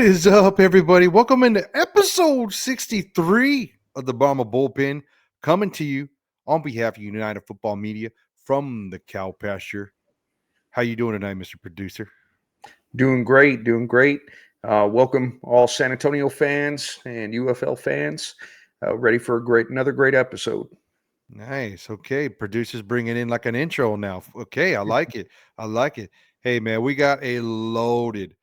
is up, everybody? Welcome into episode 63 of the Brahma Bullpen, coming to you on behalf of United Football Media from the cow pasture. How you doing tonight, Mr. Producer? Doing great, doing great. Welcome all San Antonio fans and UFL fans. Ready for another great episode. Nice. Okay, producers bringing in like an intro now. Okay, I like it. I like it. Hey, man, we got a loaded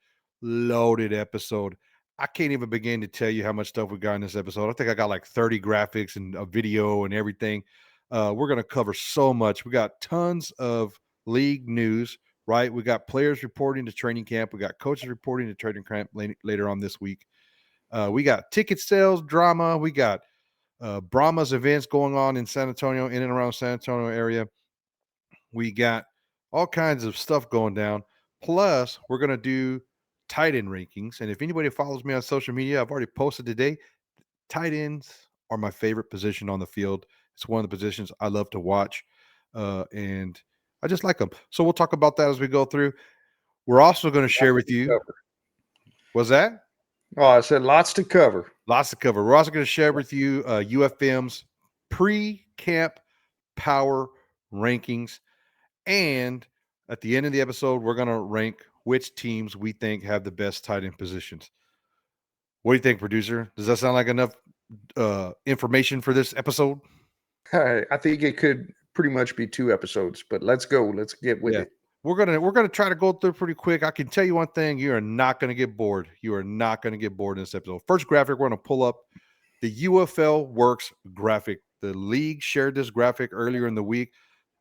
episode. I can't even begin to tell you how much stuff we got in this episode. I think I got like 30 graphics and a video and everything. We're going to cover so much. We got tons of league news, right? We got players reporting to training camp. We got coaches reporting to training camp later on this week. We got ticket sales drama. We got Brahmas events going on in San Antonio, in and around San Antonio area. We got all kinds of stuff going down. Plus, we're going to do tight end rankings. And if anybody follows me on social media, I've already posted today. Tight ends are my favorite position on the field. It's one of the positions I love to watch. And I just like them. So we'll talk about that as we go through. We're also going to share with you. What's that? Oh, I said lots to cover. Lots to cover. We're also going to share with you UFM's pre-camp power rankings. And at the end of the episode, we're going to rank which teams we think have the best tight end positions. What do you think, producer? Does that sound like enough information for this episode? I think it could pretty much be 2 episodes, but let's go. Let's get with it. We're gonna try to go through pretty quick. I can tell you one thing: you are not gonna get bored. You are not gonna get bored in this episode. First graphic, we're gonna pull up the UFL Works graphic. The league shared this graphic earlier in the week.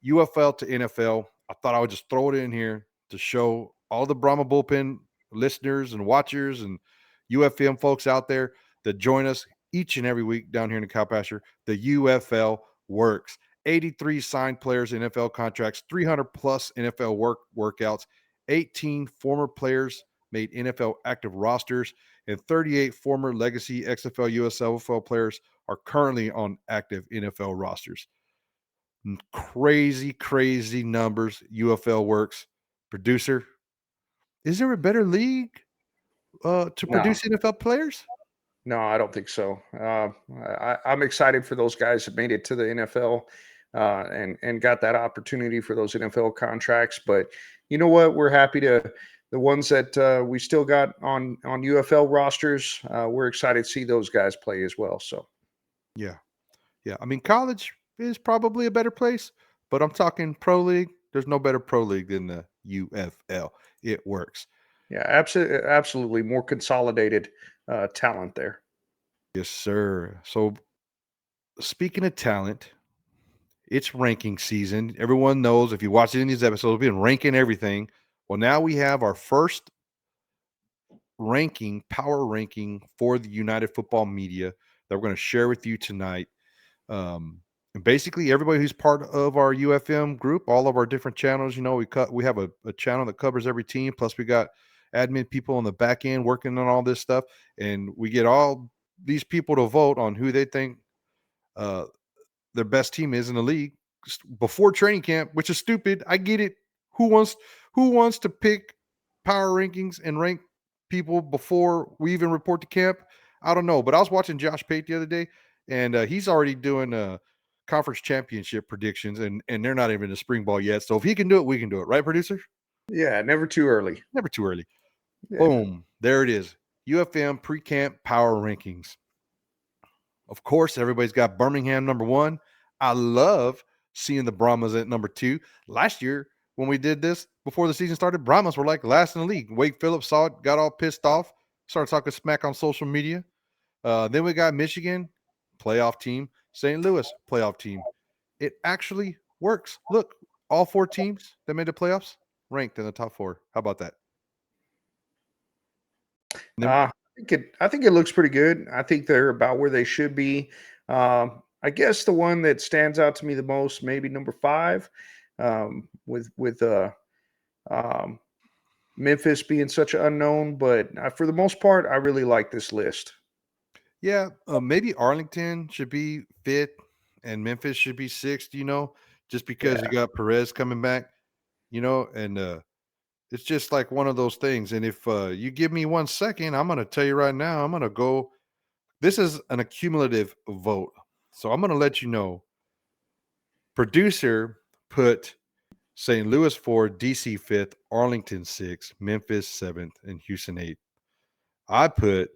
UFL to NFL. I thought I would just throw it in here to show all the Brahma Bullpen listeners and watchers and UFM folks out there that join us each and every week down here in the cow pasture. The UFL Works. 83 signed players, NFL contracts, 300 plus NFL workouts, 18 former players made NFL active rosters, and 38 former legacy XFL USFL players are currently on active NFL rosters. Crazy numbers. UFL Works. Producer, is there a better league to produce NFL players? No, I don't think so. I'm excited for those guys that made it to the NFL and got that opportunity for those NFL contracts. But you know what? We're happy to the ones that we still got on UFL rosters. We're excited to see those guys play as well. So Yeah. I mean, college is probably a better place, but I'm talking pro league. There's no better pro league than the UFL. It works. yeah, absolutely more consolidated talent there. Yes, sir. So speaking of talent, it's ranking season. Everyone knows if you watch it in these episodes, we've been ranking everything. Well, now we have our first power ranking for the United Football Media that we're going to share with you tonight. And basically everybody who's part of our UFM group, all of our different channels, we have a channel that covers every team. Plus we got admin people on the back end working on all this stuff. And we get all these people to vote on who they think their best team is in the league before training camp, which is stupid. I get it. Who wants to pick power rankings and rank people before we even report to camp? I don't know. But I was watching Josh Pate the other day, and he's already doing conference championship predictions, and they're not even in spring ball yet. So if he can do it, we can do it. Right, producer? Yeah, never too early. Never too early. Yeah. Boom. There it is. UFM pre-camp power rankings. Of course, everybody's got Birmingham number 1. I love seeing the Brahmas at number 2. Last year, when we did this, before the season started, Brahmas were like last in the league. Wade Phillips saw it, got all pissed off, started talking smack on social media. Then we got Michigan, playoff team. St. Louis, playoff team. It actually works. Look, all 4 teams that made the playoffs ranked in the top 4. How about that? I think it looks pretty good. I think they're about where they should be. I guess the one that stands out to me the most, maybe number 5, with Memphis being such an unknown. But for the most part, I really like this list. Yeah, maybe Arlington should be 5th and Memphis should be 6th. Just because you got Perez coming back, and It's just like one of those things. And if you give me 1 second, I'm going to tell you right now, I'm going to go. This is an accumulative vote. So I'm going to let you know. Producer put St. Louis 4th, DC 5th, Arlington 6th, Memphis 7th, and Houston 8th. I put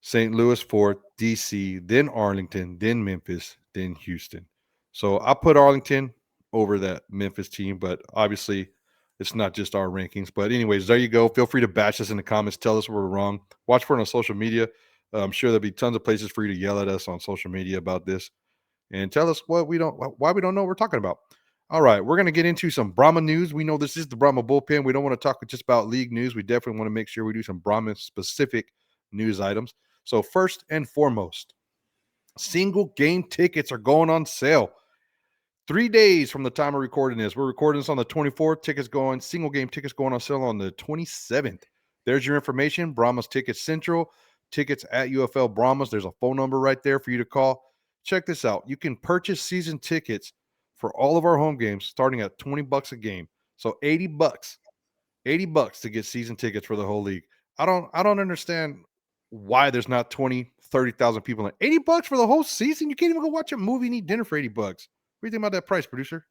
St. Louis 4th, DC, then Arlington, then Memphis, then Houston. So I put Arlington over that Memphis team, but obviously it's not just our rankings. But, anyways, there you go. Feel free to bash us in the comments. Tell us where we're wrong. Watch for it on social media. I'm sure there'll be tons of places for you to yell at us on social media about this and tell us why we don't know what we're talking about. All right, we're going to get into some Brahma news. We know this is the Brahma bullpen. We don't want to talk just about league news. We definitely want to make sure we do some Brahma specific news items. So, first and foremost, single game tickets are going on sale. 3 days from the time of recording this. We're recording this on the 24th. Single game tickets going on sale on the 27th. There's your information. Brahmas Tickets Central, tickets at UFL Brahmas. There's a phone number right there for you to call. Check this out. You can purchase season tickets for all of our home games starting at $20 a game. So $80 to get season tickets for the whole league. I don't understand why there's not 20, 30,000 people in $80 for the whole season. You can't even go watch a movie and eat dinner for $80. What do you think about that price, producer?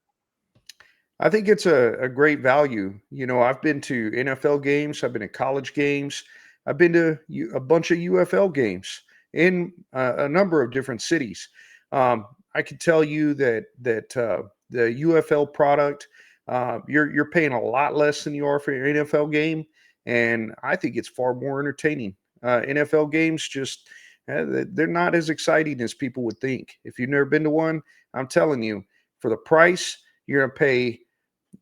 I think it's a great value. I've been to NFL games, I've been to college games, I've been to a bunch of UFL games in a number of different cities. I can tell you that the UFL product, you're paying a lot less than you are for your NFL game, and I think it's far more entertaining. NFL games just they're not as exciting as people would think. If you've never been to one, I'm telling you, for the price, you're gonna pay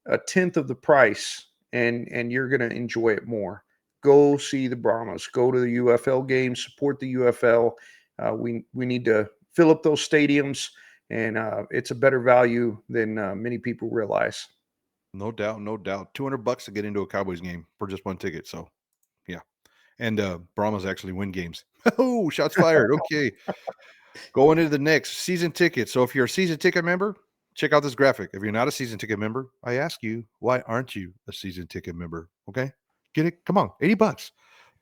a tenth of the price, and you're going to enjoy it more. Go see the Brahmas. Go to the UFL games. Support the UFL. We need to fill up those stadiums, and it's a better value than many people realize. No doubt, no doubt. $200 to get into a Cowboys game for just one ticket. So, yeah. And Brahmas actually win games. Oh, shots fired. Okay. Going into the next season ticket. So if you're a season ticket member, check out this graphic. If you're not a season ticket member, I ask you, why aren't you a season ticket member? Okay. Get it? Come on, $80.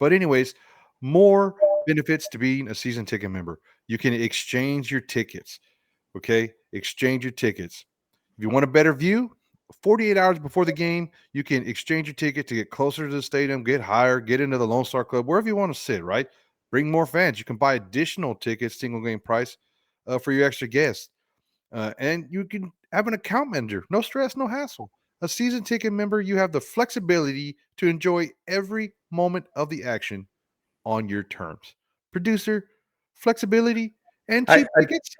But, anyways, more benefits to being a season ticket member. You can exchange your tickets. Okay. Exchange your tickets. If you want a better view, 48 hours before the game, you can exchange your ticket to get closer to the stadium, get higher, get into the Lone Star Club, wherever you want to sit, right? Bring more fans. You can buy additional tickets, single game price, for your extra guests. And you can have an account manager. No stress, no hassle. A season ticket member, you have the flexibility to enjoy every moment of the action on your terms. Producer, flexibility, and I, cheap tickets.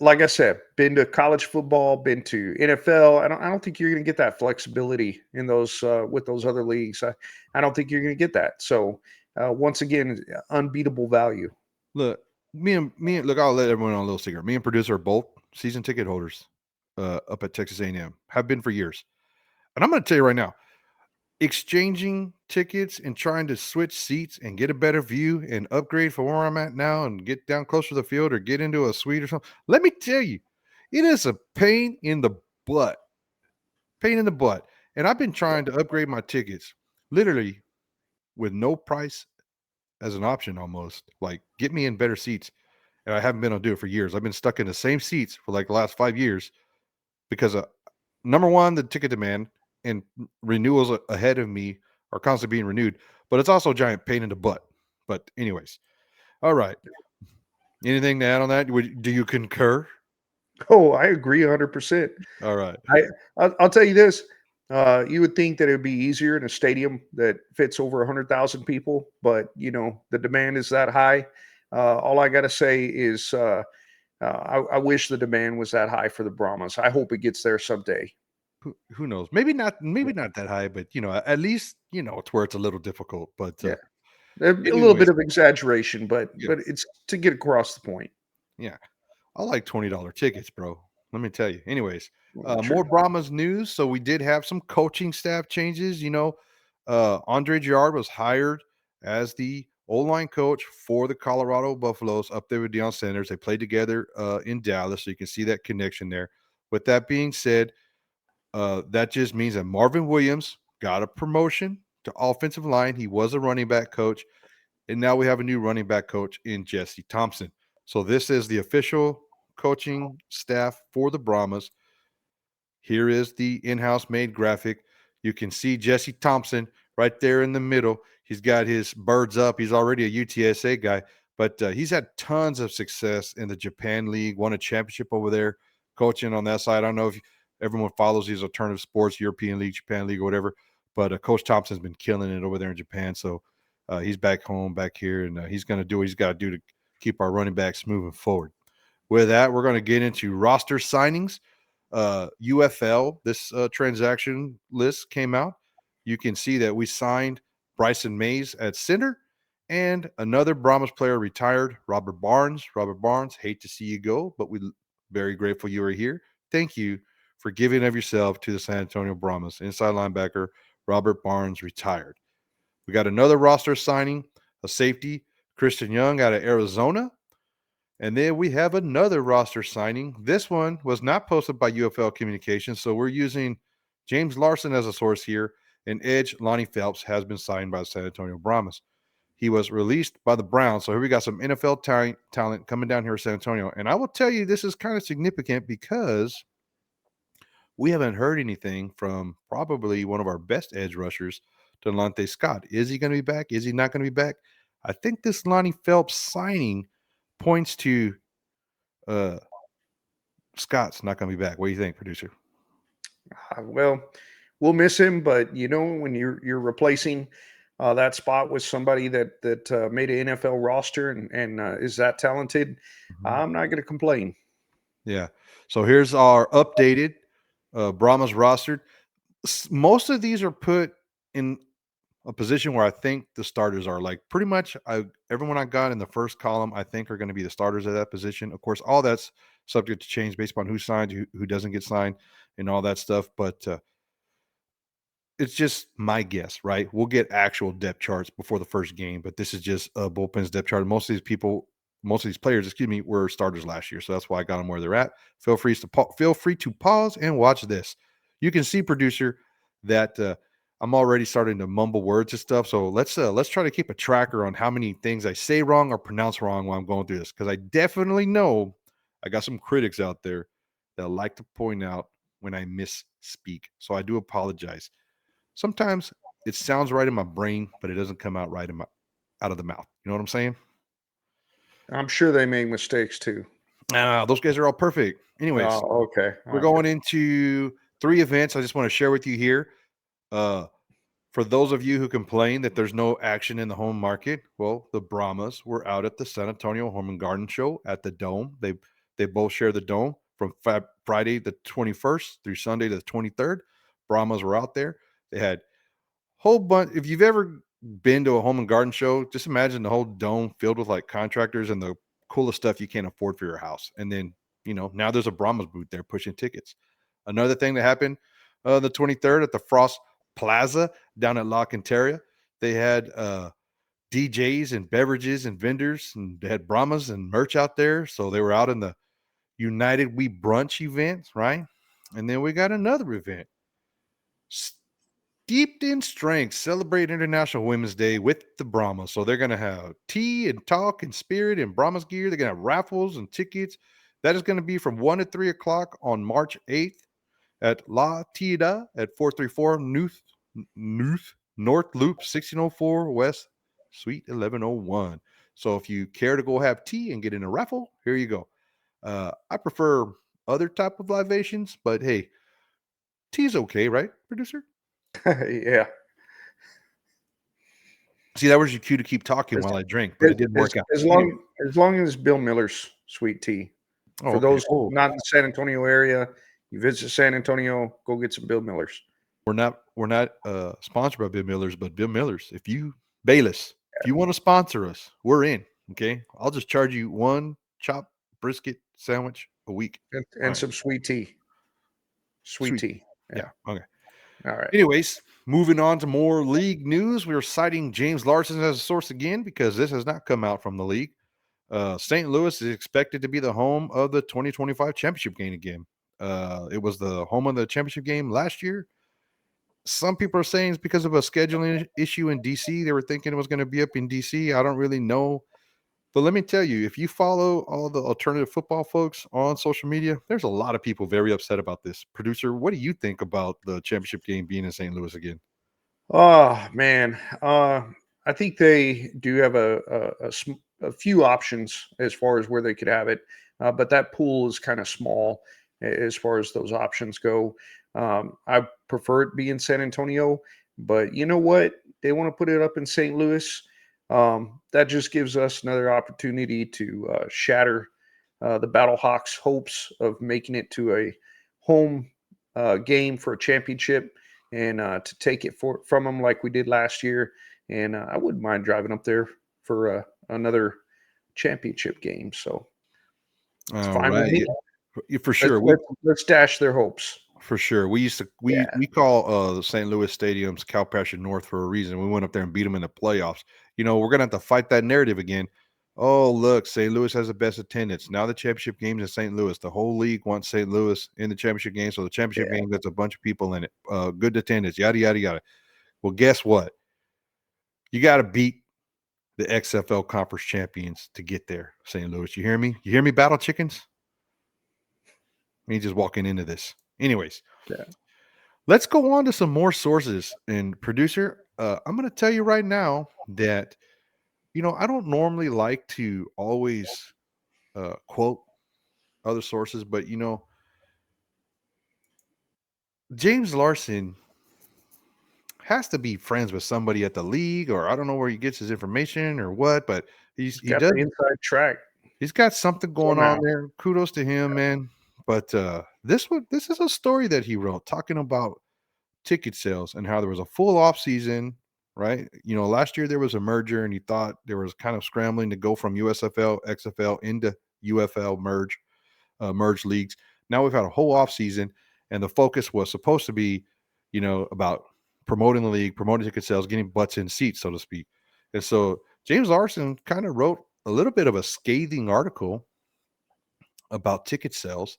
like I said, been to college football, been to NFL. I don't think you're going to get that flexibility in those with those other leagues. I don't think you're going to get that. So once again, unbeatable value. Look, look, I'll let everyone on a little secret. Me and producer are both season ticket holders up at Texas A&M. Have been for years. And I'm going to tell you right now, exchanging tickets and trying to switch seats and get a better view and upgrade from where I'm at now and get down closer to the field or get into a suite or something. Let me tell you, it is a pain in the butt. Pain in the butt. And I've been trying to upgrade my tickets literally with no price as an option almost. Like, get me in better seats. And I haven't been able to do it for years. I've been stuck in the same seats for like the last 5 years because number one, the ticket demand and renewals ahead of me are constantly being renewed, but it's also a giant pain in the butt. But, anyways, all right. Anything to add on that? Do you concur? Oh, I agree 100%. All right. I I'll tell you this. You would think that it would be easier in a stadium that fits over 100,000 people, but the demand is that high. All I got to say is I wish the demand was that high for the Brahmas. I hope it gets there someday. Who knows? Maybe not. Maybe not that high, but at least it's where it's a little difficult. But Yeah, a little bit anyways, of exaggeration, but yeah, it's to get across the point. yeah. I like $20 tickets, bro. Let me tell you. Anyways, more True. Brahmas news. So we did have some coaching staff changes. Andre Girard was hired as the O-line coach for the Colorado Buffaloes up there with Deion Sanders. They played together in Dallas, so you can see that connection there. With that being said, That just means that Marvin Williams got a promotion to offensive line. He was a running back coach, and now we have a new running back coach in Jesse Thompson. So this is the official coaching staff for the Brahmas. Here is the in-house made graphic. You can see Jesse Thompson right there in the middle. He's got his birds up. He's already a UTSA guy, but he's had tons of success in the Japan League, won a championship over there, coaching on that side. I don't know if everyone follows these alternative sports, European League, Japan League, or whatever, but Coach Thompson's been killing it over there in Japan. So he's back home, back here, and he's going to do what he's got to do to keep our running backs moving forward. With that, we're going to get into roster signings. UFL, this transaction list came out. You can see that we signed Bryson Mays at center, and another Brahmas player retired, Robert Barnes. Robert Barnes, hate to see you go, but we're very grateful you are here. Thank you for giving of yourself to the San Antonio Brahmas. Inside linebacker, Robert Barnes retired. We got another roster signing, a safety, Christian Young out of Arizona. And then we have another roster signing. This one was not posted by UFL Communications, so we're using James Larson as a source here. And Edge Lonnie Phelps has been signed by the San Antonio Brahmas. He was released by the Browns. So here we got some NFL talent coming down here in San Antonio. And I will tell you, this is kind of significant because we haven't heard anything from probably one of our best edge rushers, Delonte Scott. Is he going to be back? Is he not going to be back? I think this Lonnie Phelps signing points to Scott's not going to be back. What do you think, producer? Well, we'll miss him, but when you're replacing that spot with somebody that made an NFL roster and is that talented, I'm not going to complain. Yeah. So here's our updated Brahmas roster. Most of these are put in a position where I think the starters are. Like pretty much everyone I got in the first column, I think are going to be the starters at that position. Of course, all that's subject to change based upon who signed, who doesn't get signed, and all that stuff. But it's just my guess, right? We'll get actual depth charts before the first game, but this is just a Bullpen's depth chart. Most of these players, were starters last year, so that's why I got them where they're at. Feel free to pause and watch this. You can see, producer, that I'm already starting to mumble words and stuff. So let's try to keep a tracker on how many things I say wrong or pronounce wrong while I'm going through this, because I definitely know I got some critics out there that like to point out when I misspeak. So I do apologize. Sometimes it sounds right in my brain, but it doesn't come out right out of the mouth. You know what I'm saying? I'm sure they make mistakes too. Those guys are all perfect. Anyways, Oh, okay. we're Okay. going into 3 events. I just want to share with you here. For those of you who complain that there's no action in the home market, well, the Brahmas were out at the San Antonio Home and Garden Show at the Dome. They both share the Dome from Friday the 21st through Sunday the 23rd. Brahmas were out there. They had whole bunch. If you've ever been to a home and garden show, just imagine the whole dome filled with like contractors and the coolest stuff you can't afford for your house. And then, now there's a Brahmas booth there pushing tickets. Another thing that happened the 23rd at the Frost Plaza down at La Quinteria, they had DJs and beverages and vendors, and they had Brahmas and merch out there. So they were out in the United We Brunch event, right? And then we got another event. Steeped in Strength, celebrate International Women's Day with the Brahmas. So they're going to have tea and talk and spirit and Brahmas gear. They're going to have raffles and tickets. That is going to be from 1 to 3 o'clock on March 8th at La Tida at 434 North Loop, 1604 West, Suite 1101. So if you care to go have tea and get in a raffle, here you go. I prefer other type of libations, but hey, tea's okay, right, producer? Yeah. See, that was your cue to keep talking As, while I drink, but it didn't as, work out. as Anyway. long as Bill Miller's sweet tea. Oh, For okay. those not in the San Antonio area, you visit San Antonio, go get some Bill Miller's. We're not sponsored by Bill Miller's, but Bill Miller's. If you want to sponsor us, we're in. Okay, I'll just charge you 1 chopped brisket sandwich a week And right. some sweet tea. Sweet tea. Yeah. Okay. All right. Anyways, moving on to more league news. We are citing James Larson as a source again because this has not come out from the league. St. Louis is expected to be the home of the 2025 championship game again. It was the home of the championship game last year. Some people are saying it's because of a scheduling issue in DC. They were thinking it was going to be up in DC. I don't really know. But let me tell you, if you follow all the alternative football folks on social media, there's a lot of people very upset about this. Producer, what do you think about the championship game being in St. Louis again? Oh man, I think they do have a few options as far as where they could have it, but that pool is kind of small as far as those options go. I prefer it being San Antonio, but you know what? They want to put it up in St. Louis. That just gives us another opportunity to shatter the Battlehawks' hopes of making it to a home game for a championship and to take it from them like we did last year. And I wouldn't mind driving up there for another championship game. So it's All fine with right. me. Yeah, for Let's sure. let's, let's dash their hopes. For sure. We used to Yeah, we call the St. Louis stadiums Calpassion North for a reason. We went up there and beat them in the playoffs. We're gonna have to fight that narrative again. Oh, look, St. Louis has the best attendance. Now the championship game's in St. Louis. The whole league wants St. Louis in the championship game. So the championship yeah. game gets a bunch of people in it. Good attendance, yada yada yada. Well, guess what? You gotta beat the XFL conference champions to get there, St. Louis. You hear me? You hear me, battle chickens? Me just walking into this. Anyways, Yeah. let's go on to some more sources. And producer, I'm going to tell you right now that I don't normally like to always quote other sources, but James Larson has to be friends with somebody at the league, or I don't know where he gets his information or what, but He's he got does the inside track he's got something going on somehow. there. Kudos to him, man. But this is a story that he wrote talking about ticket sales and how there was a full off season, right? Last year there was a merger and he thought there was kind of scrambling to go from USFL, XFL into UFL merge leagues. Now we've had a whole off season and the focus was supposed to be, about promoting the league, promoting ticket sales, getting butts in seats, so to speak. And so James Larson kind of wrote a little bit of a scathing article about ticket sales,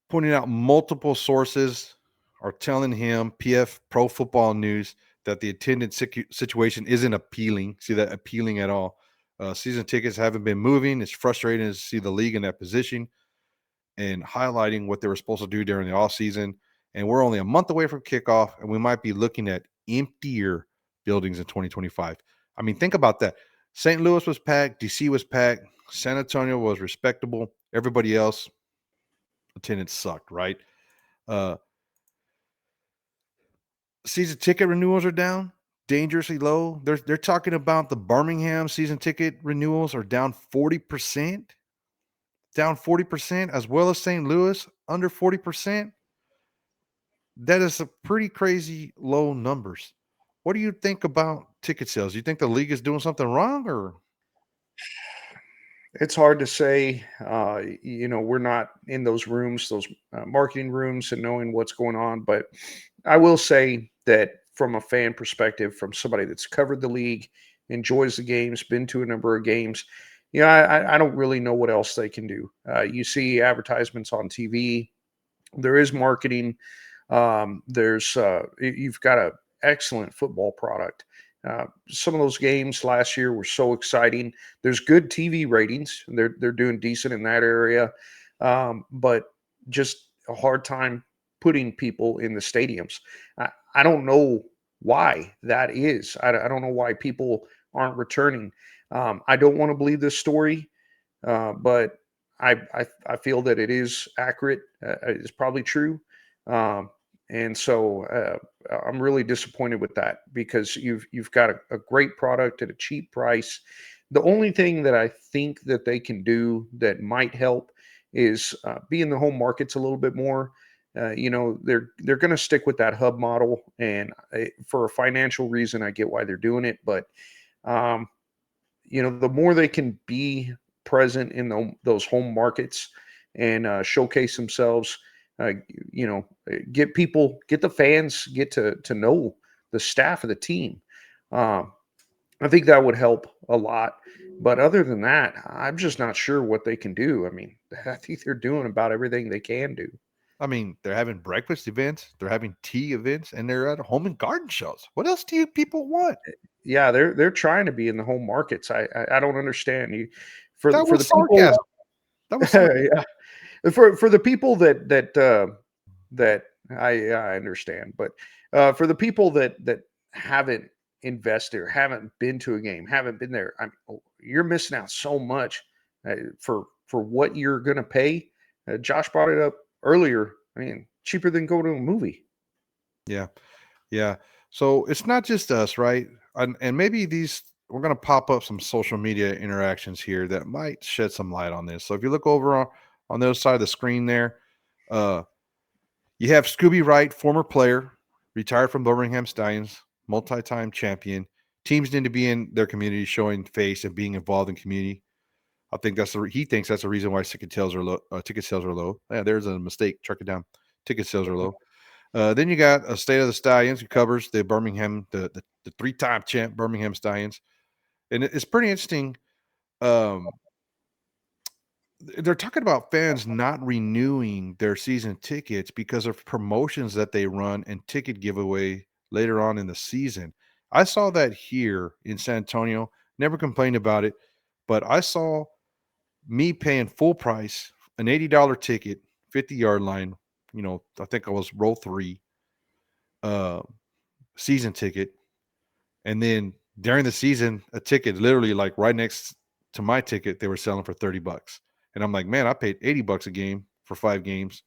pointing out multiple sources are telling him, PF Pro Football News, that the attendance situation isn't appealing. See that appealing at all? Season tickets haven't been moving. It's frustrating to see the league in that position and highlighting what they were supposed to do during the off season. And we're only a month away from kickoff, and we might be looking at emptier buildings in 2025. I mean, think about that. St. Louis was packed, DC was packed, San Antonio was respectable. Everybody else, attendance sucked, right? Uh, Season ticket renewals are down, dangerously low. They're talking about the Birmingham season ticket renewals are down 40%, as well as St. Louis under 40%. That is a pretty crazy low numbers. What do you think about ticket sales? You think the league is doing something wrong, or It's hard to say. We're not in those rooms, those marketing rooms, and knowing what's going on. But I will say that from a fan perspective, from somebody that's covered the league, enjoys the games, been to a number of games, I don't really know what else they can do. You see advertisements on TV. There is marketing. You've got a excellent football product. Some of those games last year were so exciting. There's good TV ratings. They're doing decent in that area, but just a hard time putting people in the stadiums. I don't know why that is. I don't know why people aren't returning. I don't want to believe this story, but I feel that it is accurate. It's probably true. Um, and so I'm really disappointed with that because you've got a great product at a cheap price. The only thing that I think that they can do that might help is be in the home markets a little bit more. They're going to stick with that hub model, and for a financial reason, I get why they're doing it. But um, the more they can be present in those home markets and showcase themselves, uh, get the fans, get to know the staff of the team. Um, I think that would help a lot. But other than that, I'm just not sure what they can do. I mean, I think they're doing about everything they can do. I mean, they're having breakfast events, they're having tea events, and they're at home and garden shows. What else do you people want? Yeah, they're trying to be in the home markets. I don't understand you That for the was people. sarcasm. That was sarcasm. Yeah, for the people that I understand, but for the people that haven't invested or haven't been to a game, haven't been there, you're missing out so much for what you're going to pay. Josh brought it up earlier. I mean, cheaper than go to a movie. Yeah. Yeah. So it's not just us, right? And maybe these we're going to pop up some social media interactions here that might shed some light on this. So if you look over on the other side of the screen there, uh, you have Scooby Wright, former player, retired from Birmingham Stallions, multi-time champion. Teams need to be in their community, showing face and being involved in community. I think he thinks that's the reason why ticket sales are low. Ticket sales are low. Yeah, there's a mistake. Track it down. Ticket sales are low. Then you got a State of the Stallions who covers the Birmingham, the three-time champ Birmingham Stallions, and it's pretty interesting. Um, they're talking about fans not renewing their season tickets because of promotions that they run and ticket giveaway later on in the season. I saw that here in San Antonio. Never complained about it, but I saw me paying full price, an $80 ticket, 50-yard line. I think I was row three, uh, season ticket. And then during the season, a ticket literally like right next to my ticket, they were selling for $30. And I'm like, man, I paid $80 a game for 5 games.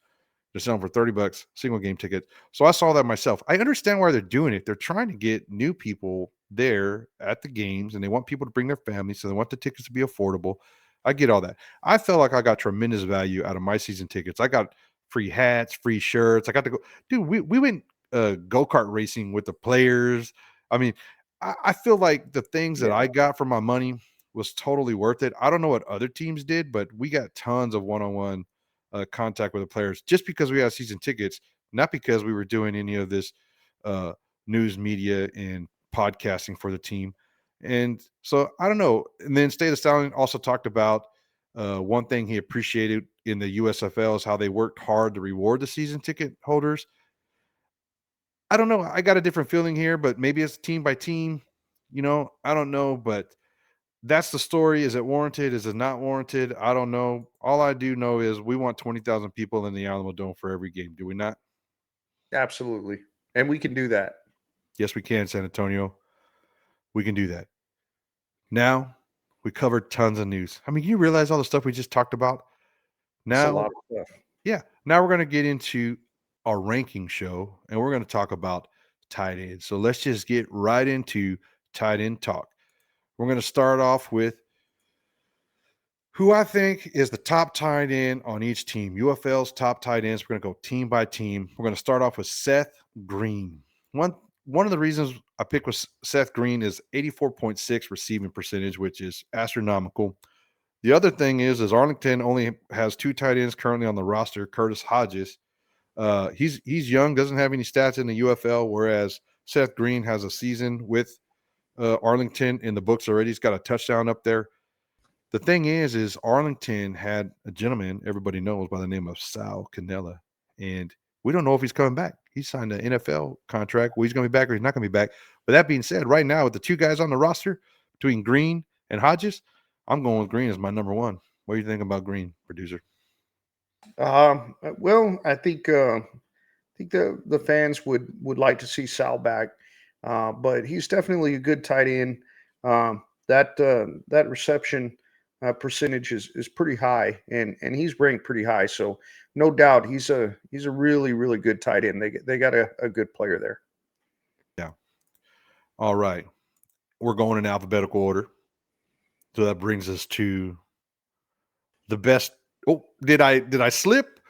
They're selling for $30, single game ticket. So I saw that myself. I understand why they're doing it. They're trying to get new people there at the games, and they want people to bring their families, so they want the tickets to be affordable. I get all that. I felt like I got tremendous value out of my season tickets. I got free hats, free shirts. I got to go, dude. We went go kart racing with the players. I mean, I feel like the things that I Yeah, got for my money was totally worth it. I don't know what other teams did, but we got tons of one-on-one contact with the players just because we had season tickets, not because we were doing any of this uh, news media and podcasting for the team. And so I don't know. And then State of Stallion also talked about one thing he appreciated in the USFL is how they worked hard to reward the season ticket holders. I don't know. I got a different feeling here, but maybe it's team by team. I don't know, but that's the story. Is it warranted? Is it not warranted? I don't know. All I do know is we want 20,000 people in the Alamo Dome for every game. Do we not? absolutely, and we can do that. Yes, we can, San Antonio. We can do that. Now, we covered tons of news. I mean, you realize all the stuff we just talked about? It's a Now, lot of stuff. yeah, now we're going to get into our ranking show and we're going to talk about tight ends. So let's just get right into tight end talk. We're going to start off with who I think is the top tight end on each team. UFL's top tight ends. We're going to go team by team. We're going to start off with Seth Green. One of the reasons I picked with Seth Green is 84.6 receiving percentage, which is astronomical. The other thing is Arlington only has 2 tight ends currently on the roster. Curtis Hodges. He's young, doesn't have any stats in the UFL, whereas Seth Green has a season with Arlington in the books already. He's got a touchdown up there. The thing is Arlington had a gentleman everybody knows by the name of Sal Cannella, and we don't know if he's coming back. He signed an NFL contract. Well, he's going to be back or he's not going to be back. But that being said, right now with the 2 guys on the roster between Green and Hodges, I'm going with Green as my number one. What do you think about Green, producer? Well, I think the fans would like to see Sal back, but he's definitely a good tight end. That reception percentage is pretty high, and he's ranked pretty high. So no doubt he's a really good tight end. They got a good player there. Yeah. All right. We're going in alphabetical order. So that brings us to the best. Oh, did I slip?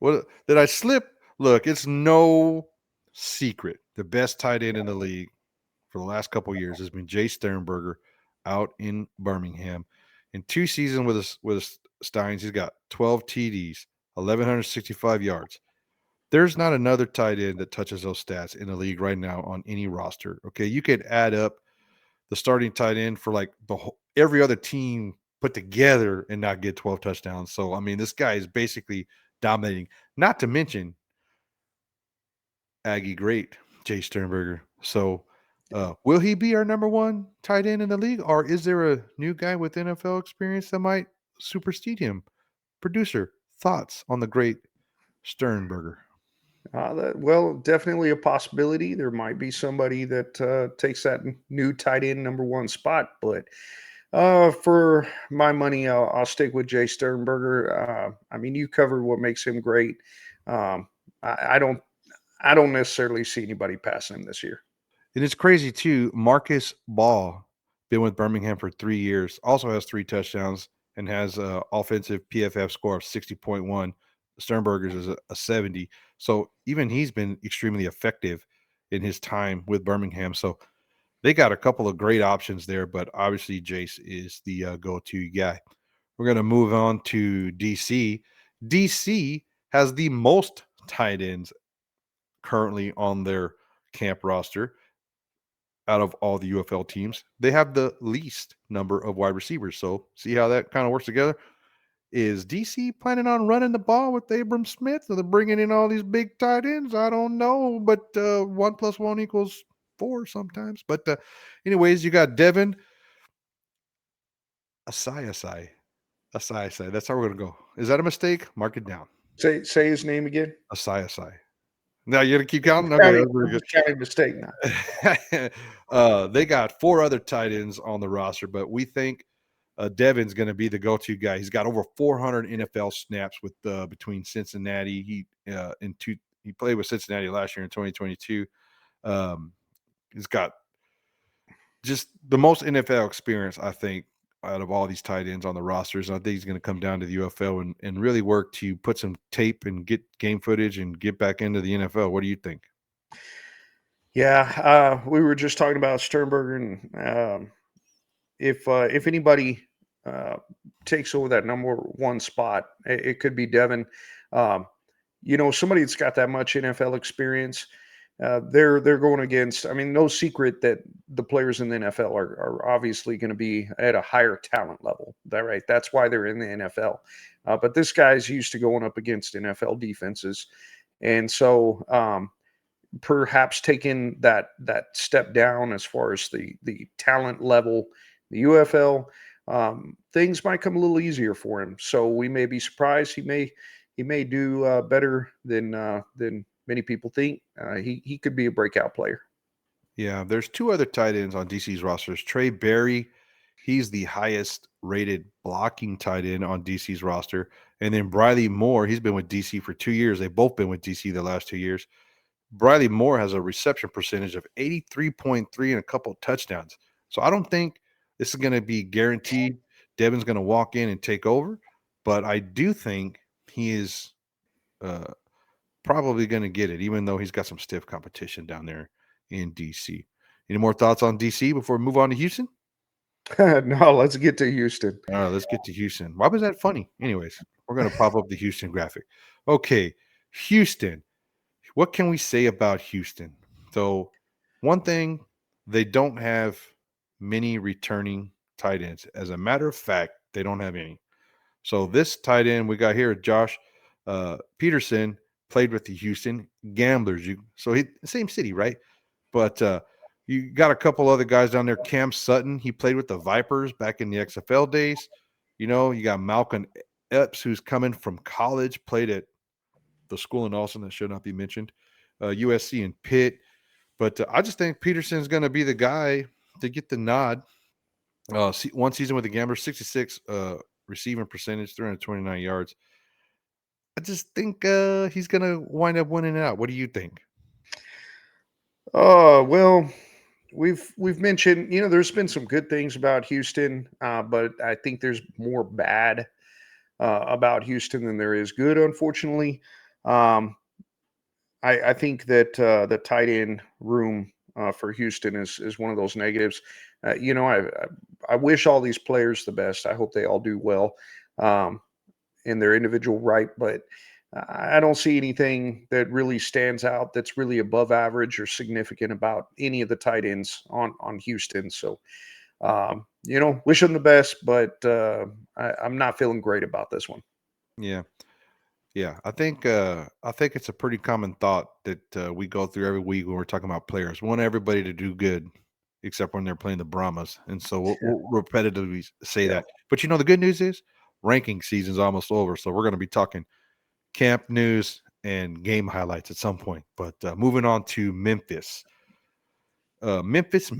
What did I slip? Look, it's no secret. The best tight end in the league for the last couple of years has been Jay Sternberger out in Birmingham. In 2 seasons with Steins, he's got 12 TDs, 1,165 yards. There's not another tight end that touches those stats in the league right now on any roster. Okay, you could add up the starting tight end for like every other team put together and not get 12 touchdowns. So, I mean, this guy is basically dominating. Not to mention Aggie great, Jay Sternberger. So, will he be our number one tight end in the league, or is there a new guy with NFL experience that might supersede him? Producer, thoughts on the great Sternberger? Well, definitely a possibility. There might be somebody that takes that new tight end number one spot, but for my money, I'll stick with Jay Sternberger. I mean, you covered what makes him great. Um, I don't, I don't necessarily see anybody passing him this year. And it's crazy too. Marcus Ball, been with Birmingham for 3 years, also has 3 touchdowns and has a offensive PFF score of 60.1. Sternberger's is a 70. So even he's been extremely effective in his time with Birmingham. So they got a couple of great options there, but obviously Jace is the go-to guy. We're going to move on to DC. DC has the most tight ends currently on their camp roster out of all the UFL teams. They have the least number of wide receivers. So see how that kind of works together. Is DC planning on running the ball with Abram Smith? Or they're bringing in all these big tight ends? I don't know, but 1 + 1 = 4 sometimes. But anyways, you got Devin Asai. Asai. That's how we're gonna go. Is that a mistake? Mark it down. Say his name again. Asai. Now you're gonna keep counting. Okay, Counting, that's very I'm good. just counting mistake now. They got 4 other tight ends on the roster, but we think Devin's going to be the go-to guy. He's got over 400 NFL snaps with between Cincinnati. He played with Cincinnati last year in 2022. He's got just the most NFL experience, I think, out of all these tight ends on the rosters. And I think he's going to come down to the UFL and really work to put some tape and get game footage and get back into the NFL. What do you think? Yeah, we were just talking about Sternberger, and if anybody uh, takes over that number one spot, it could be Devin. Um, somebody that's got that much NFL experience. They're going against. I mean, no secret that the players in the NFL are obviously going to be at a higher talent level. That right? That's why they're in the NFL. But this guy's used to going up against NFL defenses, and so perhaps taking that step down as far as the talent level, the UFL, things might come a little easier for him. So we may be surprised. He may do better than many people think. He could be a breakout player. Yeah, there's 2 other tight ends on DC's rosters. Trey Berry, he's the highest rated blocking tight end on DC's roster. And then Briley Moore, he's been with DC for 2 years. They've both been with DC the last 2 years. Briley Moore has a reception percentage of 83.3 and a couple of touchdowns. So I don't think this is going to be guaranteed. Devin's going to walk in and take over, but I do think he is uh, probably going to get it, even though he's got some stiff competition down there in DC. Any more thoughts on DC before we move on to Houston? No, let's get to Houston. All right, let's get to Houston. Why was that funny? Anyways, we're going to pop up the Houston graphic. Okay, Houston. What can we say about Houston? So, one thing, they don't have many returning tight ends. As a matter of fact, they don't have any. So, this tight end we got here, Josh Peterson, played with the Houston Gamblers. So he same city, right? But you got a couple other guys down there. Cam Sutton, he played with the Vipers back in the XFL days. You got Malcolm Epps, who's coming from college, played at the school in Austin that should not be mentioned, USC and Pitt. But I just think Peterson's going to be the guy to get the nod. One season with the Gamblers, 66 receiving percentage, 329 yards. I just think he's going to wind up winning it out. What do you think? Oh well, we've mentioned, there's been some good things about Houston, but I think there's more bad about Houston than there is good, unfortunately. Um, I think that the tight end room for Houston is one of those negatives. I wish all these players the best. I hope they all do well um, in their individual right, but I don't see anything that really stands out that's really above average or significant about any of the tight ends on Houston. So Wish him the best, but I'm not feeling great about this one. Yeah. Yeah, I think it's a pretty common thought that we go through every week when we're talking about players. We want everybody to do good, except when they're playing the Brahmas, and so we'll repetitively say Yeah. that. But the good news is ranking season's almost over, so we're going to be talking camp news and game highlights at some point. But moving on to Memphis. Memphis.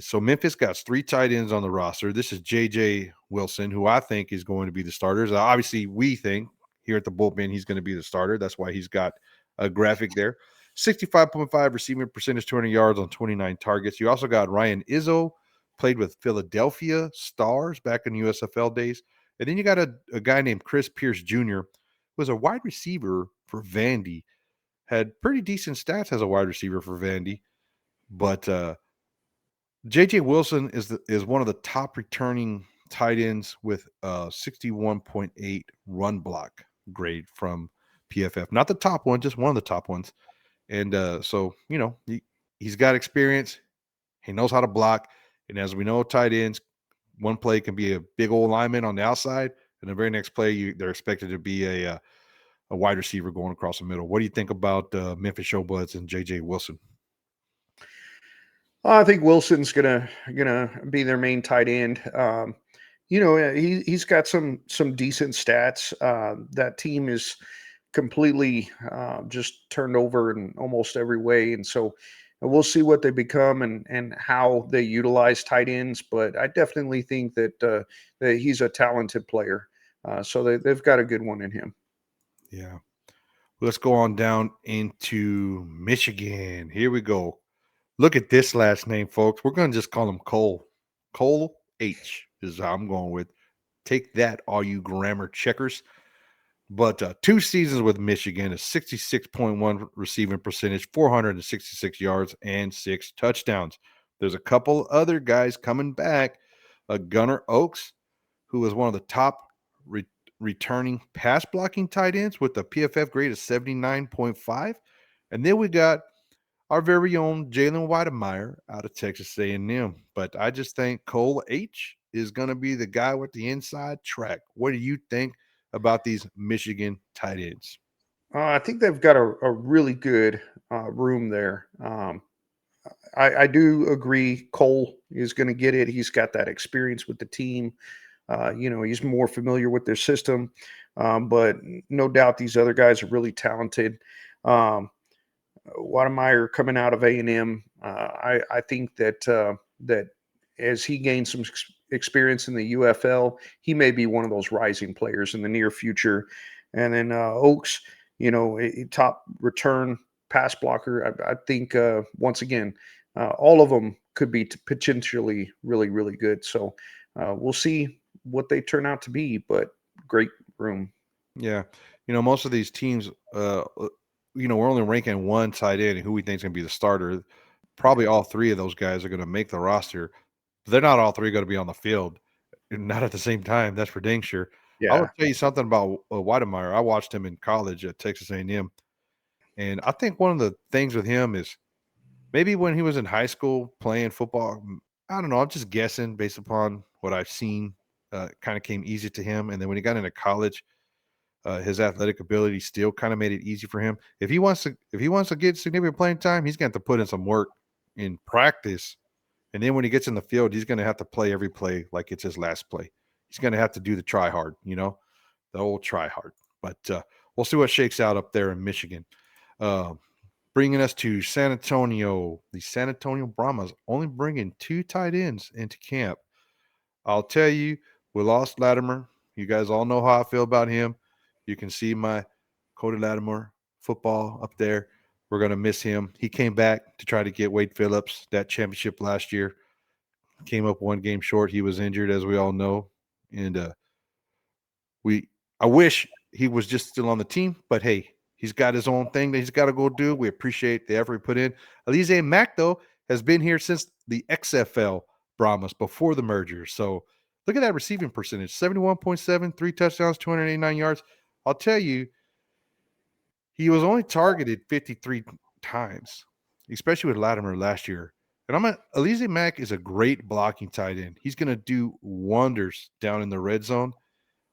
So Memphis got three tight ends on the roster. This is JJ Wilson, who I think is going to be the starters. Obviously, we think here at the bullpen he's going to be the starter. That's why he's got a graphic there. 65.5 receiving percentage, 200 yards on 29 targets. You also got Ryan Izzo, played with Philadelphia Stars back in USFL days. And then you got a guy named Chris Pierce Jr., who was a wide receiver for Vandy, had pretty decent stats as a wide receiver for Vandy. But JJ Wilson is one of the top returning tight ends with 61.8 run block grade from PFF. Not the top one, just one of the top ones. And so, he's got experience. He knows how to block. And as we know, tight ends, one play can be a big old lineman on the outside, and the very next play, they're expected to be a wide receiver going across the middle. What do you think about Memphis Showbuds and JJ Wilson? I think Wilson's gonna be their main tight end. He's got some decent stats. That team is completely just turned over in almost every way, and so we'll see what they become and how they utilize tight ends. But I definitely think that he's a talented player. So they've got a good one in him. Yeah. Let's go on down into Michigan. Here we go. Look at this last name, folks. We're going to just call him Cole. Cole H is how I'm going with. Take that, all you grammar checkers. But 2 seasons with Michigan, a 66.1 receiving percentage, 466 yards, and 6 touchdowns. There's a couple other guys coming back. Gunnar Oaks, who was one of the top re- returning pass blocking tight ends with a PFF grade of 79.5. And then we got our very own Jalen Weidemeyer out of Texas A&M. But I just think Cole H is going to be the guy with the inside track. What do you think about these Michigan tight ends? I think they've got a really good room there. I do agree. Cole is going to get it. He's got that experience with the team. He's more familiar with their system. But no doubt these other guys are really talented. Um, Wademeyer coming out of A&M, I think that as he gains some experience in the UFL, he may be one of those rising players in the near future. And then Oaks, a top return pass blocker. I think once again, all of them could be potentially really, really good. So we'll see what they turn out to be, but great room. Yeah. Most of these teams, we're only ranking one tight end and who we think is going to be the starter. Probably all three of those guys are going to make the roster. But they're not all three going to be on the field, and not at the same time. That's for dang sure. I Yeah. will tell you something about Weidemeyer. I watched him in college at Texas A&M, and I think one of the things with him is maybe when he was in high school playing football. I don't know. I'm just guessing based upon what I've seen. Kind of came easy to him, and then when he got into college, his athletic ability still kind of made it easy for him. If he wants to get significant playing time, he's going to have to put in some work in practice, and then when he gets in the field, he's going to have to play every play like it's his last play. He's going to have to do the try hard, the old try hard. But we'll see what shakes out up there in Michigan. Uh, Bringing us to San Antonio, the San Antonio Brahmas only bringing two tight ends into camp. I'll tell you, we lost Latimer. You guys all know how I feel about him. You can see my Cody Latimer football up there. We're going to miss him. He came back to try to get Wade Phillips that championship last year. Came up one game short. He was injured, as we all know. And we I wish he was just still on the team, but hey, he's got his own thing that he's got to go do. We appreciate the effort he put in. Alize Mack, though, has been here since the XFL Brahmas before the merger. So look at that receiving percentage 71.7, 3 touchdowns, 289 yards. I'll tell you, he was only targeted 53 times, especially with Latimer last year. And Alizé Mack is a great blocking tight end. He's going to do wonders down in the red zone.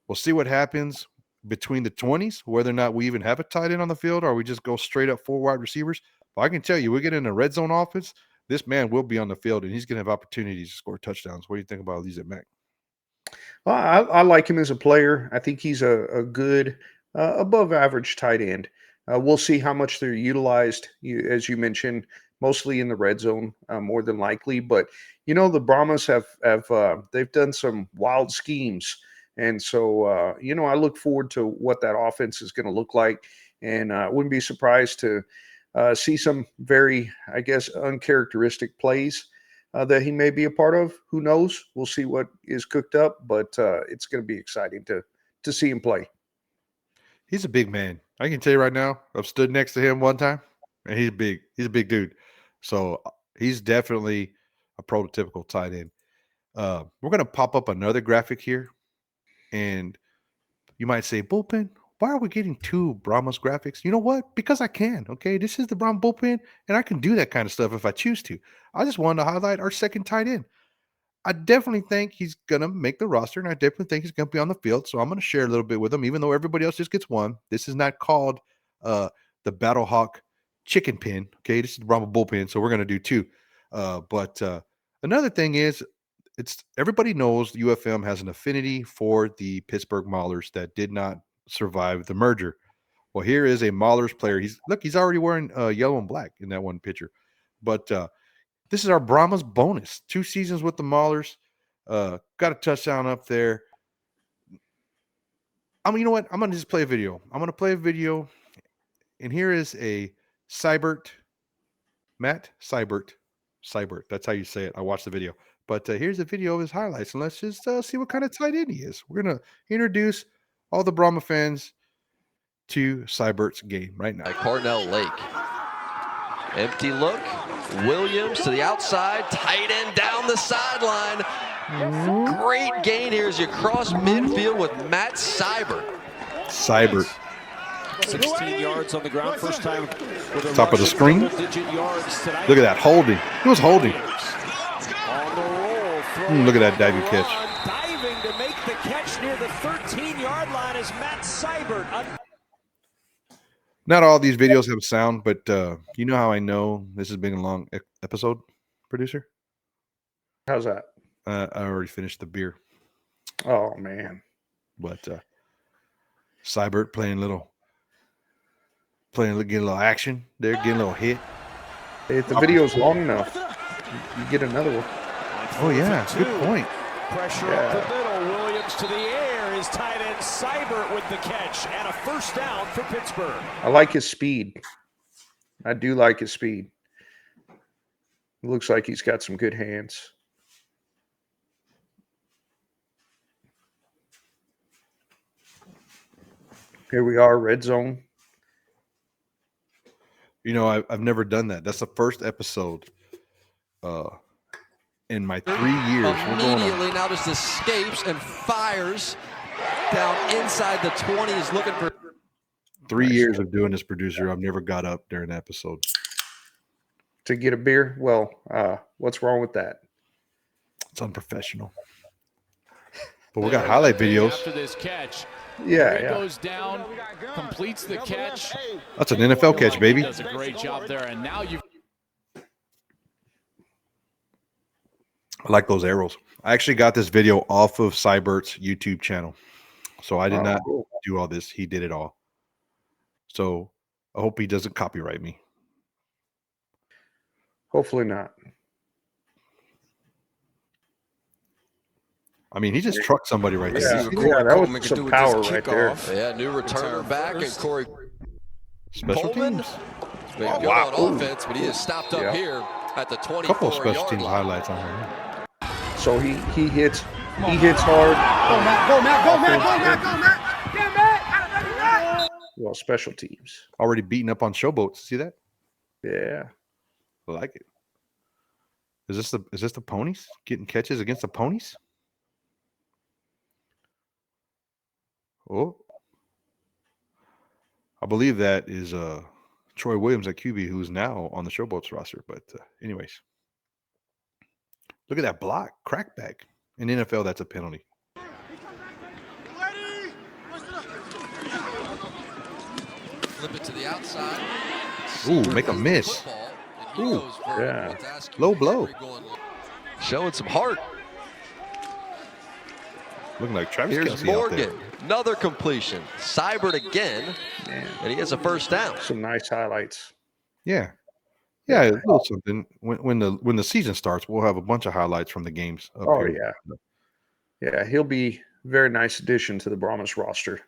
We'll see what happens between the 20s, whether or not we even have a tight end on the field or we just go straight up 4 wide receivers. But I can tell you, we get in a red zone offense, this man will be on the field and he's going to have opportunities to score touchdowns. What do you think about Alizé Mack? Well, I like him as a player. I think he's a good, above average tight end. We'll see how much they're utilized, as you mentioned, mostly in the red zone, more than likely. But the Brahmas have they've done some wild schemes, and so I look forward to what that offense is going to look like, and wouldn't be surprised to see some very, I guess, uncharacteristic plays that he may be a part of. Who knows? We'll see what is cooked up, but it's going to be exciting to see him play. He's a big man. I can tell you right now, I've stood next to him one time, and he's big. He's a big dude. So he's definitely a prototypical tight end. We're going to pop up another graphic here, and you might say, Bullpen, why are we getting 2 Brahmas graphics? You know what? Because I can. Okay. This is the Brahma Bullpen, and I can do that kind of stuff if I choose to. I just wanted to highlight our second tight end. I definitely think he's going to make the roster, and I definitely think he's going to be on the field. So I'm going to share a little bit with him, even though everybody else just gets one. This is not called uh, the Battle Hawk chicken pen. Okay. This is the Brahma Bullpen. So we're going to do 2. But another thing is, it's everybody knows UFM has an affinity for the Pittsburgh Maulers that did not survive the merger. Well, here is a Maulers player. He's already wearing yellow and black in that one picture. But this is our Brahmas bonus. 2 seasons with the Maulers. Got a touchdown up there. You know what? I'm gonna just play a video. I'm gonna play a video, and here is a Matt Seibert. That's how you say it. I watched the video. But here's a video of his highlights, and let's just see what kind of tight end he is. We're going to introduce all the Brahma fans to Seibert's game right now. Cornell Lake. Empty look. Williams to the outside. Tight end down the sideline. Great gain here as you cross midfield with Matt Seibert. 16 yards on the ground, first time with top of the screen. Look at that holding. He was holding. Look at that diving catch. Diving to make the catch near the 13-yard line is Matt Seibert. Not all these videos have sound, but you know how I know this has been a long episode, producer? How's that? I already finished the beer. Oh, man. But Seibert getting a little action there, getting a little hit. If the video's long enough, you get another one. Oh, yeah. Good point. Pressure up the middle. Williams to the air. His tight end Seibert with the catch and a first down for Pittsburgh. I like his speed. I do like his speed. It looks like he's got some good hands. Here we are, red zone. You know, I've never done that. That's the first episode in my 3 years. Immediately now just escapes and fires down inside the 20. Is looking for 3 years of doing this, producer. I've never got up during an episode. To get a beer? Well, what's wrong with that? It's unprofessional. But we got highlight videos. After this catch. Yeah. Goes down, completes the catch. That's an NFL catch, baby. Does a great job there, and now you. I like those arrows. I actually got this video off of Seibert's YouTube channel, so I did not do all this. He did it all. So I hope he doesn't copyright me. Hopefully not. I mean, he just trucked somebody right there. Yeah, that was some power right there. Yeah, new returner back, and Corey Special Coleman. teams. Been good on offense, but he is stopped up here at the 24-yard line. Couple of special teams highlights on here. So he hits hard. Go, Matt. Well, special teams. Already beating up on showboats. See that? Yeah. I like it. Is this the ponies getting catches against the ponies? Oh, I believe that is Troy Williams at QB, who's now on the Showboats roster. But anyways, Look at that block, crackback. In NFL, that's a penalty. Flip it to the outside. Ooh, Seibert make a has the miss. football, and he Ooh, goes for yeah. Montesquieu. Low blow. Henry going low. Showing some heart. Looking like Travis Here's Kelce out there. Morgan. Another completion. Seibert again, Man, and he has a first down. some nice highlights. Yeah. Yeah, a little something. When the season starts, we'll have a bunch of highlights from the games up Oh, here. Yeah, he'll be a very nice addition to the Brahmas roster.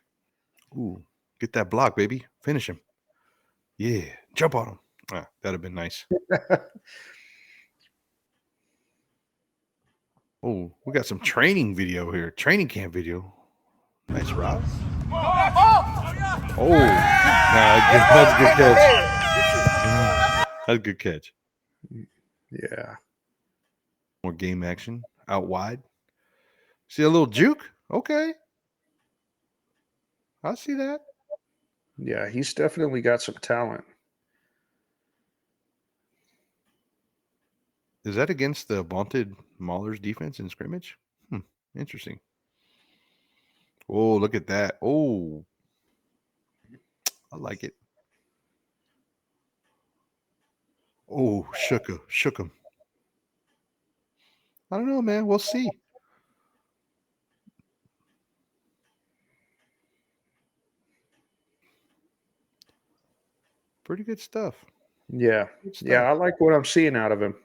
Ooh, get that block, baby. Finish him. Yeah, jump on him. That'd have been nice. Oh, we got some training video here. Training camp video. Nice route. Oh, that's a good catch. That's a good catch. Yeah. More game action out wide. See a little juke? Okay. I see that. Yeah, he's definitely got some talent. Is that against the vaunted Maulers defense in scrimmage? Interesting. Oh, look at that. Oh, I like it. Oh, shook him. I don't know, man. We'll see. Pretty good stuff. Yeah. Good stuff. Yeah, I like what I'm seeing out of him.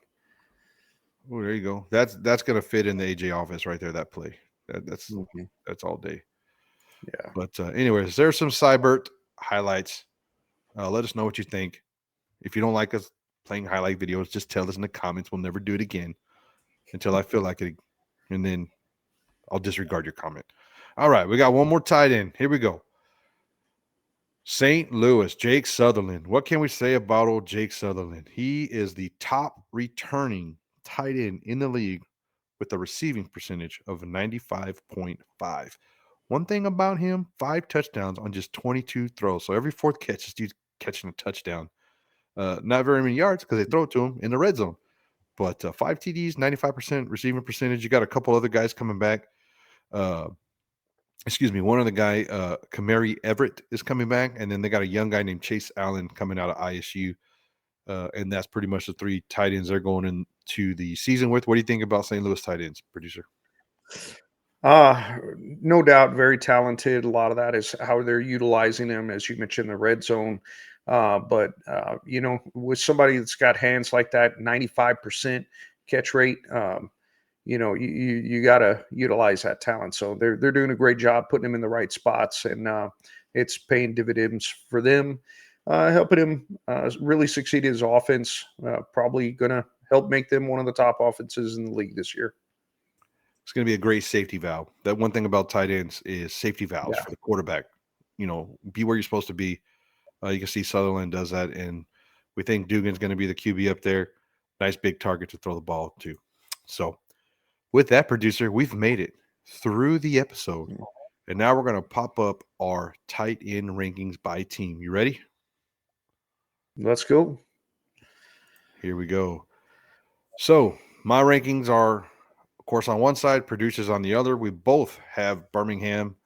Oh, there you go. That's gonna fit in the AJ office right there. That play. That's all day. Yeah. But anyways, there's some Seibert highlights. Let us know what you think. If you don't like us playing highlight videos, just tell us in the comments. We'll never do it again until I feel like it, and then I'll disregard your comment. All right, we got one more tight end. Here we go. St. Louis, Jake Sutherland. What can we say about old Jake Sutherland? He is the top returning tight end in the league with a receiving percentage of 95.5. One thing about him, 5 touchdowns on just 22 throws. So every fourth catch, this dude's catching a touchdown. Not very many yards because they throw it to him in the red zone. But 5 TDs, 95% receiving percentage. You got a couple other guys coming back. One of the guy, Kamari Everett, is coming back. And then they got a young guy named Chase Allen coming out of ISU. And that's pretty much the 3 tight ends they're going into the season with. What do you think about St. Louis tight ends, producer? No doubt, very talented. A lot of that is how they're utilizing them, as you mentioned, the red zone. But with somebody that's got hands like that, 95% catch rate, you got to utilize that talent. So they're doing a great job putting him in the right spots, and it's paying dividends for them, helping him really succeed in his offense. Probably going to help make them one of the top offenses in the league this year. It's going to be a great safety valve. That one thing about tight ends is safety valves for the quarterback. Be where you're supposed to be. You can see Sutherland does that, and we think Dugan's going to be the QB up there. Nice big target to throw the ball to. So with that, producer, we've made it through the episode, and now we're going to pop up our tight end rankings by team. You ready? Let's go. Here we go. So my rankings are, of course, on one side, producers on the other. We both have Birmingham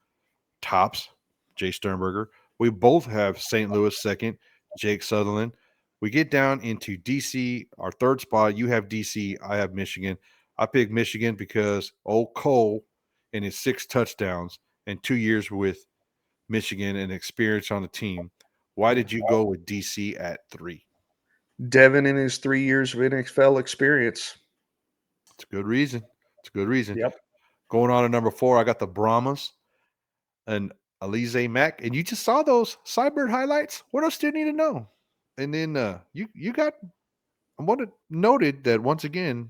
tops, Jay Sternberger. We both have St. Louis second, Jake Sutherland. We get down into DC, our third spot. You have DC, I have Michigan. I picked Michigan because old Cole and his 6 touchdowns and 2 years with Michigan and experience on the team. Why did you go with DC at 3? Devin and his 3 years of NFL experience. It's a good reason. Yep. Going on to number 4, I got the Brahmas and Alize Mack. And you just saw those Seibert highlights. What else do you need to know? And then you got – I wanted noted that once again,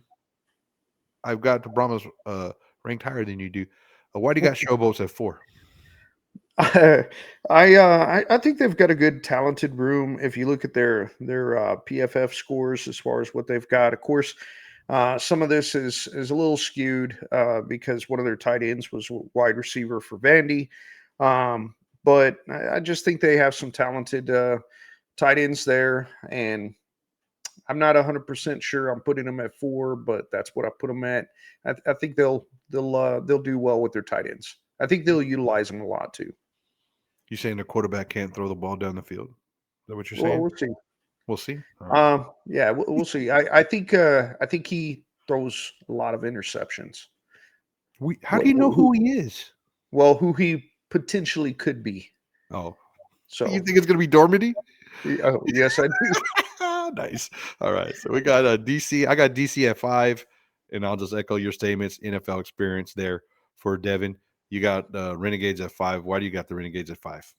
I've got the Brahmas ranked higher than you do. Why do you got Showboats at 4? I think they've got a good talented room. If you look at their PFF scores as far as what they've got, of course, some of this is a little skewed because one of their tight ends was wide receiver for Vandy. But I just think they have some talented tight ends there, and I'm not 100% sure I'm putting them at 4, but that's what I put them at. I think they'll do well with their tight ends. I think they'll utilize them a lot too. You saying the quarterback can't throw the ball down the field? Is that what you're Well, saying? we'll see. We'll see. All right. Yeah, we'll see. I think he throws a lot of interceptions. How do you know who he is? Well, who he potentially could be. Oh, So you think it's gonna be Dormady? yes, I do. Nice. All right. So we got DC. I got DC at 5, and I'll just echo your statements. NFL experience there for Devin. You got Renegades at 5. Why do you got the Renegades at 5?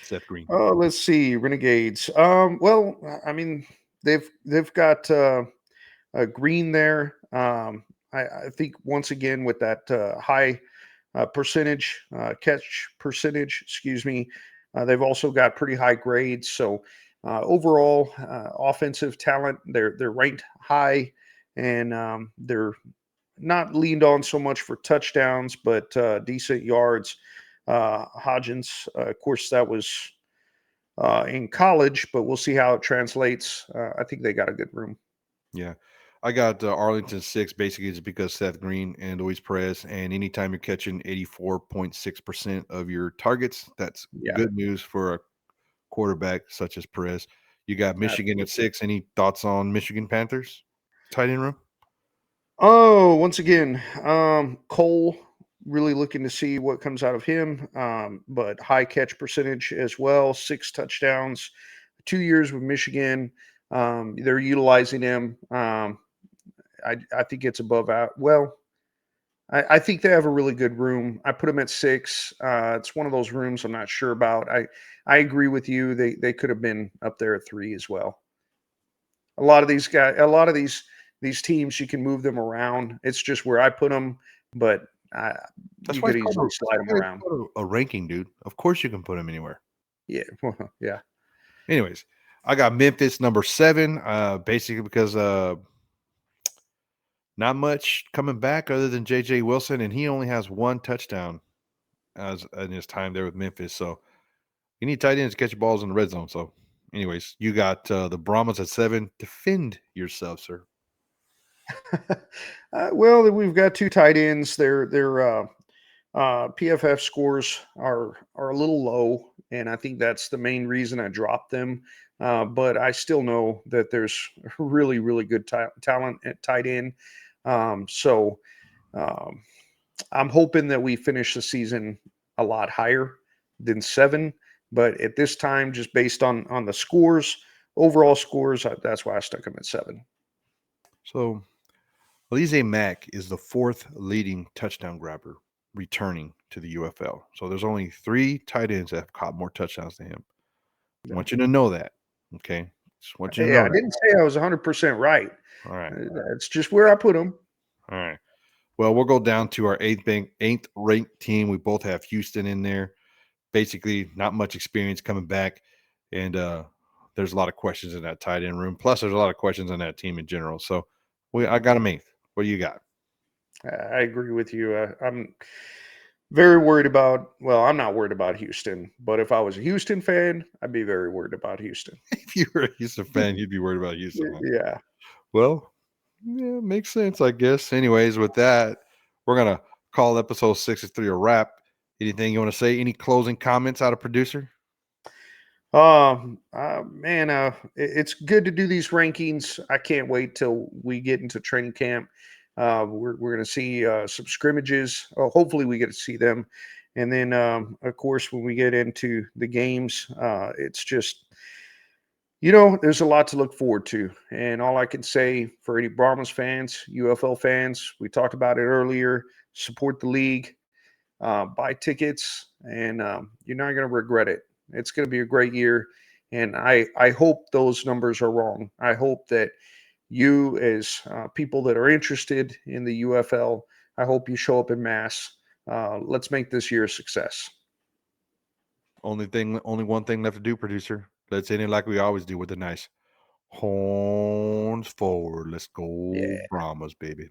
Seth Green. Oh, let's see, Renegades. Well, I mean, they've got Green there. I think once again with that high percentage catch percentage, excuse me, they've also got pretty high grades. So overall, offensive talent, they're ranked high, and they're not leaned on so much for touchdowns, but decent yards. Hodgins, of course, that was in college, but we'll see how it translates. I think they got a good room. Yeah. I got Arlington 6 basically just because Seth Green and Luis Perez. And anytime you're catching 84.6% of your targets, that's Yeah, good news for a quarterback such as Perez. You got Michigan at absolutely. 6. Any thoughts on Michigan Panthers? Tight end room? Oh, once again, Cole, really looking to see what comes out of him. But high catch percentage as well, 6 touchdowns, 2 years with Michigan. They're utilizing him. I think it's above out. Well, I think they have a really good room. I put them at 6. It's one of those rooms I'm not sure about. I agree with you. They could have been up there at 3 as well. A lot of these guys, a lot of these teams, you can move them around. It's just where I put them, but That's you why could it's easily called slide them around. a ranking, dude. Of course you can put him anywhere. Yeah, yeah. Anyways, I got Memphis number 7, basically because not much coming back other than JJ Wilson, and he only has 1 touchdown as in his time there with Memphis. So you need tight ends to catch balls in the red zone. So, anyways, you got the Brahmas at 7. Defend yourself, sir. Well, we've got 2 tight ends. Their PFF scores are a little low, and I think that's the main reason I dropped them. But I still know that there's really, really good talent at tight end. So um, I'm hoping that we finish the season a lot higher than 7. But at this time, just based on the scores, overall scores, that's why I stuck them at 7. So, Alize Mack is the 4th leading touchdown grabber returning to the UFL. So, there's only 3 tight ends that have caught more touchdowns than him. I want you to know that. Okay. Just want you to Hey, know I that. didn't say I was 100% right. All right. That's just where I put them. All right. Well, we'll go down to our 8th ranked team. We both have Houston in there. Basically, not much experience coming back. And there's a lot of questions in that tight end room. Plus, there's a lot of questions on that team in general. So I got them 8th. What do you got? I agree with you. I'm very worried about, well, I'm not worried about Houston, but if I was a Houston fan, I'd be very worried about Houston. If you were a Houston fan, you'd be worried about Houston. Huh? Yeah. Well, yeah, makes sense, I guess. Anyways, with that, we're going to call episode 63 a wrap. Anything you want to say? Any closing comments out of producer? Man, it's good to do these rankings. I can't wait till we get into training camp. We're going to see some scrimmages. Hopefully, we get to see them. And then, of course, when we get into the games, it's just, there's a lot to look forward to. And all I can say for any Brahmas fans, UFL fans, we talked about it earlier, support the league, buy tickets, and you're not going to regret it. It's going to be a great year. And I hope those numbers are wrong. I hope that you, as people that are interested in the UFL, I hope you show up in mass. Let's make this year a success. Only one thing left to do, producer. Let's end it like we always do with a nice horns forward. Let's go Yeah. Brahmas, baby.